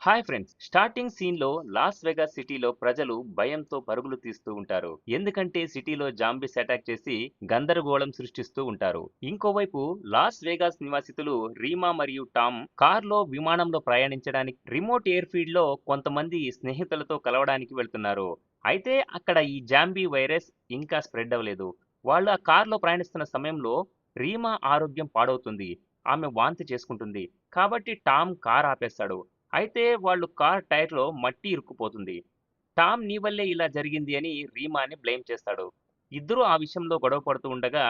Hi friends, starting సీన్లో Las Vegas సిటీలో ప్రజలు భయంతో పరుగులు తీస్తూ ఉంటారు. ఎందుకంటే సిటీలో జాంబీస్ అటాక్ చేసి గందరగోళం సృష్టిస్తూ ఉంటారు. ఇంకోవైపు లాస్ వెగాస్ నివాసితులు రీమా మరియు టామ్ కార్లో విమానంలో ప్రయాణించడానికి రిమోట్ ఎయిర్ ఫీల్డ్ లో కొంతమంది స్నేహితులతో కలవడానికి వెళ్తున్నారు. అయితే అక్కడ ఈ జాంబీ వైరస్ ఇంకా స్ప్రెడ్ అవ్వలేదు. వాళ్ళు ఆ కార్లో ప్రయాణిస్తున్న సమయంలో రీమా ఆరోగ్యం పాడవుతుంది. ఆమె వాంతి చేసుకుంటుంది. కాబట్టి టామ్ కార్ ఆపేస్తాడు. అయితే వాళ్ళు కార్ టైర్‌లో మట్టి ఇరుక్కుపోతుంది. టామ్ నీ వల్లే ఇలా జరిగింది అని రీమాని బ్లేమ్ చేస్తాడు. ఇద్దరూ ఆ విషయంలో గొడవ పడుతూ ఉండగా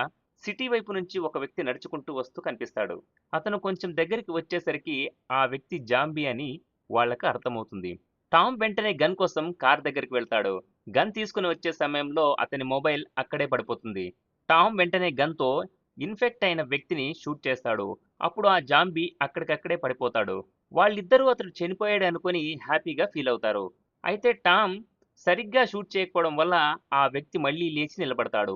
సిటీ వైపు నుంచి ఒక వ్యక్తి నడుచుకుంటూ వస్తూ కనిపిస్తాడు. అతను కొంచెం దగ్గరికి వచ్చేసరికి ఆ వ్యక్తి జాంబీ అని వాళ్ళకి అర్థమవుతుంది. టామ్ వెంటనే గన్ కోసం కార్ దగ్గరికి వెళ్తాడు. గన్ తీసుకుని వచ్చే సమయంలో అతని మొబైల్ అక్కడే పడిపోతుంది. టామ్ వెంటనే గన్‌తో ఇన్ఫెక్ట్ అయిన వ్యక్తిని షూట్ చేస్తాడు. అప్పుడు ఆ జాంబీ అక్కడికక్కడే పడిపోతాడు. వాళ్ళిద్దరూ అతడు చనిపోయాడు అనుకుని హ్యాపీగా ఫీల్ అవుతారు. అయితే టామ్ సరిగ్గా షూట్ చేయకపోవడం వల్ల ఆ వ్యక్తి మళ్ళీ లేచి నిలబడతాడు.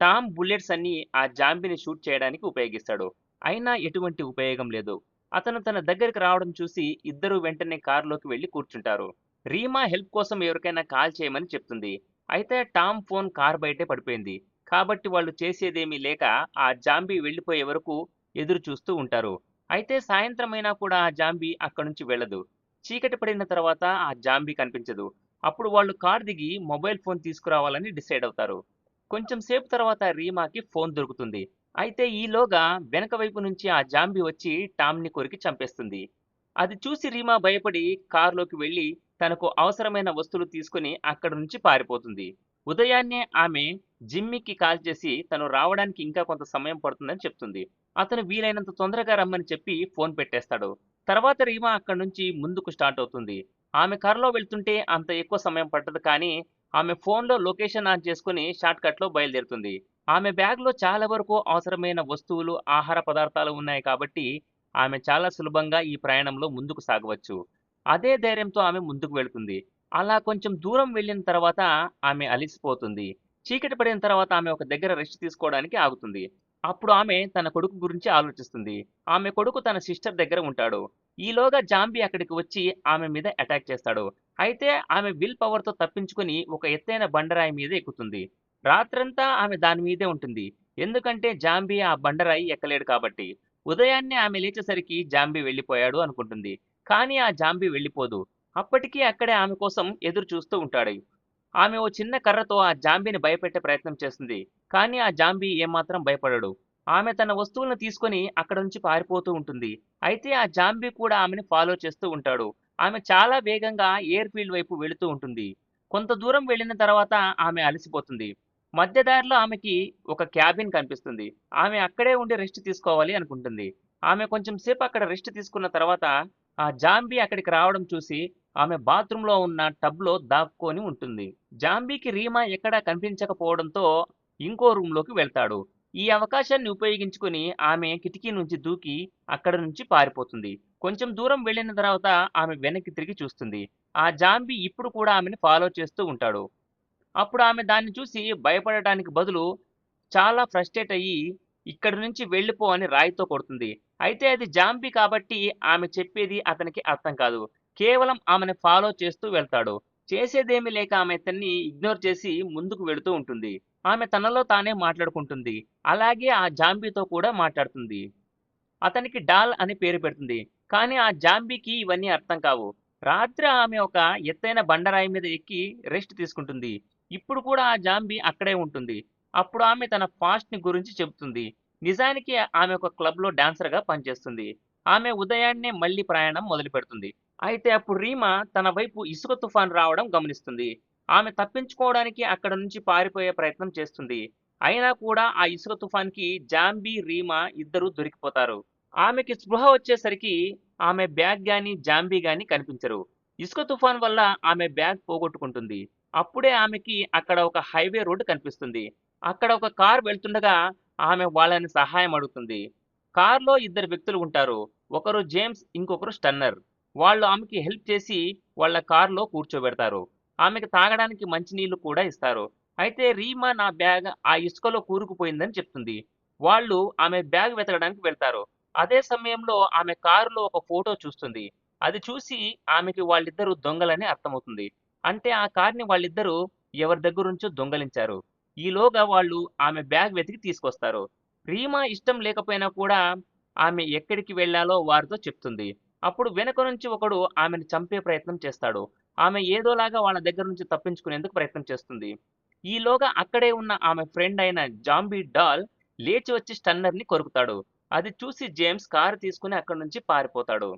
టామ్ బుల్లెట్స్ అన్ని ఆ జాంబీని షూట్ చేయడానికి ఉపయోగిస్తాడు. అయినా ఎటువంటి ఉపయోగం లేదు. అతను తన దగ్గరికి రావడం చూసి ఇద్దరూ వెంటనే కారులోకి వెళ్లి కూర్చుంటారు. రీమా హెల్ప్ కోసం ఎవరికైనా కాల్ చేయమని చెప్తుంది. అయితే టామ్ ఫోన్ కార్ బయటే పడిపోయింది. కాబట్టి వాళ్ళు చేసేదేమీ లేక ఆ జాంబీ వెళ్లిపోయే వరకు ఎదురు చూస్తూ ఉంటారు. అయితే సాయంత్రమైనా కూడా ఆ జాంబీ అక్కడి నుంచి వెళ్ళదు. చీకటి పడిన తర్వాత ఆ జాంబీ కనిపించదు. అప్పుడు వాళ్ళు కార్ దిగి మొబైల్ ఫోన్ తీసుకురావాలని డిసైడ్ అవుతారు. కొంచెం సేపు తర్వాత రీమాకి ఫోన్ దొరుకుతుంది. అయితే ఈలోగా వెనక వైపు నుంచి ఆ జాంబీ వచ్చి టామ్ని కొరికి చంపేస్తుంది. అది చూసి రీమా భయపడి కారులోకి వెళ్లి తనకు అవసరమైన వస్తువులు తీసుకుని అక్కడి నుంచి పారిపోతుంది. ఉదయాన్నే ఆమె జిమ్మీకి కాల్ చేసి తను రావడానికి ఇంకా కొంత సమయం పడుతుందని చెప్తుంది. అతను వీలైనంత తొందరగా రమ్మని చెప్పి ఫోన్ పెట్టేస్తాడు. తర్వాత రీమా అక్కడి నుంచి ముందుకు స్టార్ట్ అవుతుంది. ఆమె కారులో వెళ్తుంటే అంత ఎక్కువ సమయం పట్టదు, కానీ ఆమె ఫోన్లో లొకేషన్ ఆన్ చేసుకుని షార్ట్ కట్లో బయలుదేరుతుంది. ఆమె బ్యాగ్లో చాలా వరకు అవసరమైన వస్తువులు, ఆహార పదార్థాలు ఉన్నాయి కాబట్టి ఆమె చాలా సులభంగా ఈ ప్రయాణంలో ముందుకు సాగవచ్చు. అదే ధైర్యంతో ఆమె ముందుకు వెళ్తుంది. అలా కొంచెం దూరం వెళ్ళిన తర్వాత ఆమె అలిసిపోతుంది. చీకటి పడిన తర్వాత ఆమె ఒక దగ్గర రెస్ట్ తీసుకోవడానికి ఆగుతుంది. అప్పుడు ఆమె తన కొడుకు గురించి ఆలోచిస్తుంది. ఆమె కొడుకు తన సిస్టర్ దగ్గర ఉంటాడు. ఈలోగా జాంబీ అక్కడికి వచ్చి ఆమె మీద అటాక్ చేస్తాడు. అయితే ఆమె విల్ పవర్‌తో తప్పించుకొని ఒక ఎత్తైన బండరాయి మీద ఎక్కుతుంది. రాత్రంతా ఆమె దాని మీదే ఉంటుంది. ఎందుకంటే జాంబీ ఆ బండరాయి ఎక్కలేడు కాబట్టి. ఉదయాన్నే ఆమె లేచేసరికి జాంబీ వెళ్ళిపోయాడు అనుకుంటుంది. కానీ ఆ జాంబీ వెళ్ళిపోదు. అప్పటికీ అక్కడే ఆమె కోసం ఎదురు చూస్తూ ఉంటాడు. ఆమె ఓ చిన్న కర్రతో ఆ జాంబీని భయపెట్టే ప్రయత్నం చేస్తుంది. కానీ ఆ జాంబీ ఏమాత్రం భయపడడు. ఆమె తన వస్తువులను తీసుకొని అక్కడ నుంచి పారిపోతూ ఉంటుంది. అయితే ఆ జాంబీ కూడా ఆమెని ఫాలో చేస్తూ ఉంటాడు. ఆమె చాలా వేగంగా ఎయిర్ ఫీల్డ్ వైపు వెళుతూ ఉంటుంది. కొంత దూరం వెళ్ళిన తర్వాత ఆమె అలసిపోతుంది. మధ్య దారిలో ఆమెకి ఒక క్యాబిన్ కనిపిస్తుంది. ఆమె అక్కడే ఉండి రెస్ట్ తీసుకోవాలి అనుకుంటుంది. ఆమె కొంచెం సేపు అక్కడ రెస్ట్ తీసుకున్న తర్వాత ఆ జాంబీ అక్కడికి రావడం చూసి ఆమె బాత్రూంలో ఉన్న టబ్‌లో దాక్కొని ఉంటుంది. జాంబీకి రీమా ఎక్కడా కనిపించకపోవడంతో ఇంకో రూమ్‌లోకి వెళ్తాడు. ఈ అవకాశాన్ని ఉపయోగించుకొని ఆమె కిటికీ నుంచి దూకి అక్కడి నుంచి పారిపోతుంది. కొంచెం దూరం వెళ్ళిన తర్వాత ఆమె వెనక్కి తిరిగి చూస్తుంది. ఆ జాంబీ ఇప్పుడు కూడా ఆమెని ఫాలో చేస్తూ ఉంటాడు. అప్పుడు ఆమె దాన్ని చూసి భయపడటానికి బదులు చాలా ఫ్రస్ట్రేట్ అయ్యి ఇక్కడి నుంచి వెళ్ళిపో అని రాయితో కొడుతుంది. అయితే అది జాంబీ కాబట్టి ఆమె చెప్పేది అతనికి అర్థం కాదు. కేవలం ఆమెను ఫాలో చేస్తూ వెళ్తాడు. చేసేదేమీ లేక ఆమె అతన్ని ఇగ్నోర్ చేసి ముందుకు వెళుతూ ఉంటుంది. ఆమె తనలో తానే మాట్లాడుకుంటుంది. అలాగే ఆ జాంబీతో కూడా మాట్లాడుతుంది. అతనికి డాల్ అని పేరు పెడుతుంది. కానీ ఆ జాంబీకి ఇవన్నీ అర్థం కావు. రాత్రి ఆమె ఒక ఎత్తైన బండరాయి మీద ఎక్కి రెస్ట్ తీసుకుంటుంది. ఇప్పుడు కూడా ఆ జాంబీ అక్కడే ఉంటుంది. అప్పుడు ఆమె తన ఫాస్ట్‌ని గురించి చెబుతుంది. నిజానికి ఆమె ఒక క్లబ్‌లో డాన్సర్‌గా పనిచేస్తుంది. ఆమె ఉదయాన్నే మళ్ళీ ప్రయాణం మొదలుపెడుతుంది. అయితే అప్పుడు రీమా తన వైపు ఇసుక తుఫాను రావడం గమనిస్తుంది. ఆమె తప్పించుకోవడానికి అక్కడ నుంచి పారిపోయే ప్రయత్నం చేస్తుంది. అయినా కూడా ఆ ఇసుక తుఫాన్‌కి జాంబీ, రీమా ఇద్దరూ దొరికిపోతారు. ఆమెకి స్పృహ వచ్చేసరికి ఆమె బ్యాగ్ గాని, జాంబీ గాని కనిపించరు. ఇసుక తుఫాన్ వల్ల ఆమె బ్యాగ్ పోగొట్టుకుంటుంది. అప్పుడే ఆమెకి అక్కడ ఒక హైవే రోడ్డు కనిపిస్తుంది. అక్కడ ఒక కార్ వెళ్తుండగా ఆమె వాళ్ళని సహాయం అడుగుతుంది. కార్‌లో ఇద్దరు వ్యక్తులు ఉంటారు. ఒకరు జేమ్స్, ఇంకొకరు స్టన్నర్. వాళ్ళు ఆమెకి హెల్ప్ చేసి వాళ్ళ కార్‌లో కూర్చోబెడతారు. ఆమెకి తాగడానికి మంచినీళ్లు కూడా ఇస్తారు. అయితే రీమా నా బ్యాగ్ ఆ ఇసుకలో కూరుకుపోయిందని చెప్తుంది. వాళ్ళు ఆమె బ్యాగ్ వెతకడానికి వెళ్తారు. అదే సమయంలో ఆమె కారులో ఒక ఫోటో చూస్తుంది. అది చూసి ఆమెకి వాళ్ళిద్దరూ దొంగలని అర్థమవుతుంది. అంటే ఆ కార్‌ని వాళ్ళిద్దరూ ఎవరి దగ్గరుంచో దొంగలించారు. ఈలోగా వాళ్ళు ఆమె బ్యాగ్ వెతికి తీసుకొస్తారు. రీమా ఇష్టం లేకపోయినా కూడా ఆమె ఎక్కడికి వెళ్ళాలో వారితో చెప్తుంది. అప్పుడు వెనక నుంచి ఒకడు ఆమెను చంపే ప్రయత్నం చేస్తాడు. ఆమె ఏదోలాగా వాళ్ళ దగ్గర నుంచి తప్పించుకునేందుకు ప్రయత్నం చేస్తుంది. ఈలోగా అక్కడే ఉన్న ఆమె ఫ్రెండ్ అయిన జాంబీ డాల్ లేచి వచ్చి స్టన్నర్‌ని కొరుకుతాడు. అది చూసి జేమ్స్ కారు తీసుకుని అక్కడి నుంచి పారిపోతాడు.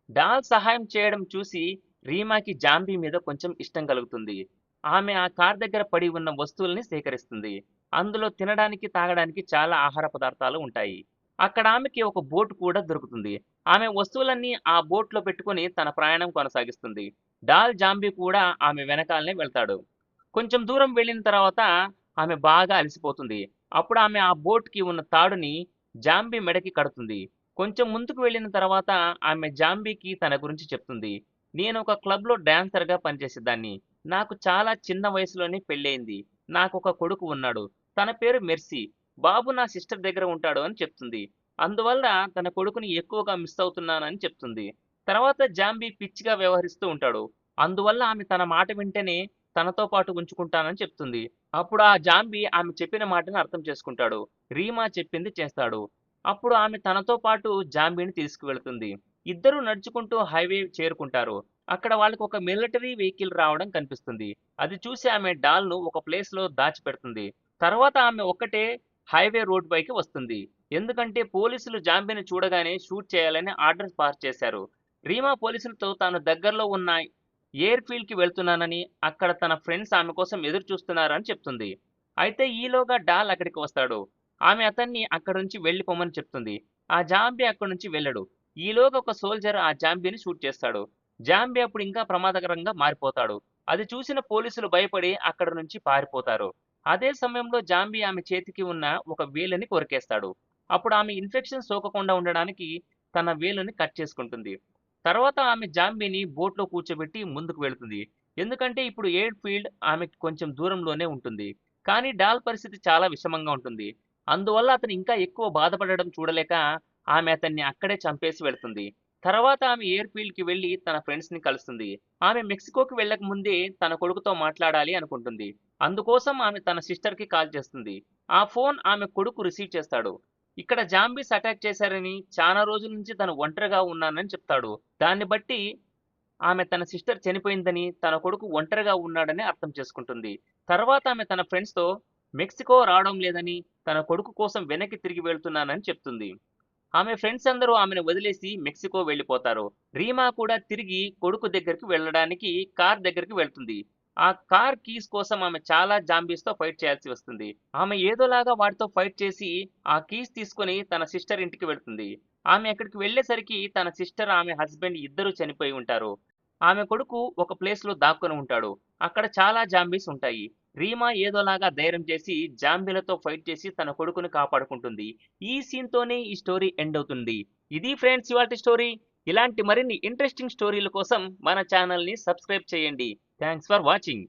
డాల్ సహాయం చేయడం చూసి రీమాకి జాంబీ మీద కొంచెం ఇష్టం కలుగుతుంది. ఆమె ఆ కార్ దగ్గర పడి ఉన్న వస్తువుల్ని సేకరిస్తుంది. అందులో తినడానికి, తాగడానికి చాలా ఆహార పదార్థాలు ఉంటాయి. అక్కడ ఆమెకి ఒక బోట్ కూడా దొరుకుతుంది. ఆమె వస్తువులన్నీ ఆ బోట్‌లో పెట్టుకొని తన ప్రయాణం కొనసాగిస్తుంది. డాల్ జాంబీ కూడా ఆమె వెనకాలనే వెళ్తాడు. కొంచెం దూరం వెళ్ళిన తర్వాత ఆమె బాగా అలసిపోతుంది. అప్పుడు ఆమె ఆ బోట్‌కి ఉన్న తాడుని జాంబీ మెడకి కడుతుంది. కొంచెం ముందుకు వెళ్ళిన తర్వాత ఆమె జాంబీకి తన గురించి చెప్తుంది. నేను ఒక క్లబ్‌లో డాన్సర్‌గా పనిచేసేదాన్ని. నాకు చాలా చిన్న వయసులోనే పెళ్ళయింది. నాకొక కొడుకు ఉన్నాడు. తన పేరు మెర్సీ. బాబు నా సిస్టర్ దగ్గర ఉంటాడు అని చెప్తుంది. అందువల్ల తన కొడుకుని ఎక్కువగా మిస్ అవుతున్నానని చెప్తుంది. తర్వాత జాంబీ పిచ్చిగా వ్యవహరిస్తూ ఉంటాడు. అందువల్ల ఆమె తన మాట వింటేనే తనతో పాటు ఉంచుకుంటానని చెప్తుంది. అప్పుడు ఆ జాంబీ ఆమె చెప్పిన మాటని అర్థం చేసుకుంటాడు. రీమా చెప్పింది చేస్తాడు. అప్పుడు ఆమె తనతో పాటు జాంబీని తీసుకువెళ్తుంది. ఇద్దరూ నడుచుకుంటూ హైవే చేరుకుంటారు. అక్కడ వాళ్ళకి ఒక మిలిటరీ వెహికల్ రావడం కనిపిస్తుంది. అది చూసి ఆమె డాల్‌ను ఒక ప్లేస్‌లో దాచిపెడుతుంది. తర్వాత ఆమె ఒక్కటే హైవే రోడ్ పైకి వస్తుంది. ఎందుకంటే పోలీసులు జాంబీని చూడగానే షూట్ చేయాలని ఆర్డర్ పాస్ చేశారు. రీమా పోలీసులతో తాను దగ్గరలో ఉన్న ఎయిర్ ఫీల్డ్‌కి వెళ్తున్నానని, అక్కడ తన ఫ్రెండ్స్ ఆమె కోసం ఎదురు చూస్తున్నారని చెప్తుంది. అయితే ఈలోగా డాల్ అక్కడికి వస్తాడు. ఆమె అతన్ని అక్కడి నుంచి వెళ్ళిపోమని చెప్తుంది. ఆ జాంబీ అక్కడి నుంచి వెళ్ళడు. ఈలోగా ఒక సోల్జర్ ఆ జాంబీని షూట్ చేస్తాడు. జాంబీ అప్పుడు ఇంకా ప్రమాదకరంగా మారిపోతాడు. అది చూసిన పోలీసులు భయపడి అక్కడి నుంచి పారిపోతారు. అదే సమయంలో జాంబీ ఆమె చేతికి ఉన్న ఒక వేలుని కొరికేస్తాడు. అప్పుడు ఆమె ఇన్ఫెక్షన్ సోకకుండా ఉండడానికి తన వేలుని కట్ చేసుకుంటుంది. తర్వాత ఆమె జాంబీని బోట్లో కూర్చోబెట్టి ముందుకు వెళుతుంది. ఎందుకంటే ఇప్పుడు ఎయిర్ ఫీల్డ్ ఆమెకి కొంచెం దూరంలోనే ఉంటుంది. కానీ డాల్ పరిస్థితి చాలా విషమంగా ఉంటుంది. అందువల్ల అతను ఇంకా ఎక్కువ బాధపడడం చూడలేక ఆమె అతన్ని అక్కడే చంపేసి వెళ్తుంది. తర్వాత ఆమె ఎయిర్ ఫీల్డ్‌కి వెళ్లి తన ఫ్రెండ్స్‌ని కలుస్తుంది. ఆమె మెక్సికోకి వెళ్ళక ముందే తన కొడుకుతో మాట్లాడాలి అనుకుంటుంది. అందుకోసం ఆమె తన సిస్టర్‌కి కాల్ చేస్తుంది. ఆ ఫోన్ ఆమె కొడుకు రిసీవ్ చేస్తాడు. ఇక్కడ జాంబీస్ అటాక్ చేశారని, చాలా రోజుల నుంచి తను ఒంటరిగా ఉన్నానని చెప్తాడు. దాన్ని బట్టి ఆమె తన సిస్టర్ చనిపోయిందని, తన కొడుకు ఒంటరిగా ఉన్నాడని అర్థం చేసుకుంటుంది. తర్వాత ఆమె తన ఫ్రెండ్స్‌తో మెక్సికో రావడం లేదని, తన కొడుకు కోసం వెనక్కి తిరిగి వెళ్తున్నానని చెప్తుంది. ఆమె ఫ్రెండ్స్ అందరూ ఆమెను వదిలేసి మెక్సికో వెళ్ళిపోతారు. రీమా కూడా తిరిగి కొడుకు దగ్గరికి వెళ్ళడానికి కార్ దగ్గరికి వెళ్తుంది. ఆ కార్ కీస్ కోసం ఆమె చాలా జాంబీస్‌తో ఫైట్ చేయాల్సి వస్తుంది. ఆమె ఏదోలాగా వాటితో ఫైట్ చేసి ఆ కీస్ తీసుకొని తన సిస్టర్ ఇంటికి వెళ్తుంది. ఆమె అక్కడికి వెళ్ళేసరికి తన సిస్టర్, ఆమె హస్బెండ్ ఇద్దరూ చనిపోయి ఉంటారు. ఆమె కొడుకు ఒక ప్లేస్‌లో దాక్కుని ఉంటాడు. అక్కడ చాలా జాంబీస్ ఉంటాయి. రీమా ఏదోలాగా ధైర్యం చేసి జాంబీలతో ఫైట్ చేసి తన కొడుకుని కాపాడుకుంటుంది. ఈ సీన్‌తోనే ఈ స్టోరీ ఎండ్ అవుతుంది. ఇది ఫ్రెండ్స్ ఇవాల్టి స్టోరీ. ఇలాంటి మరిన్ని ఇంట్రెస్టింగ్ స్టోరీల కోసం మన ఛానల్‌ని సబ్స్క్రైబ్ చేయండి. Thanks for watching.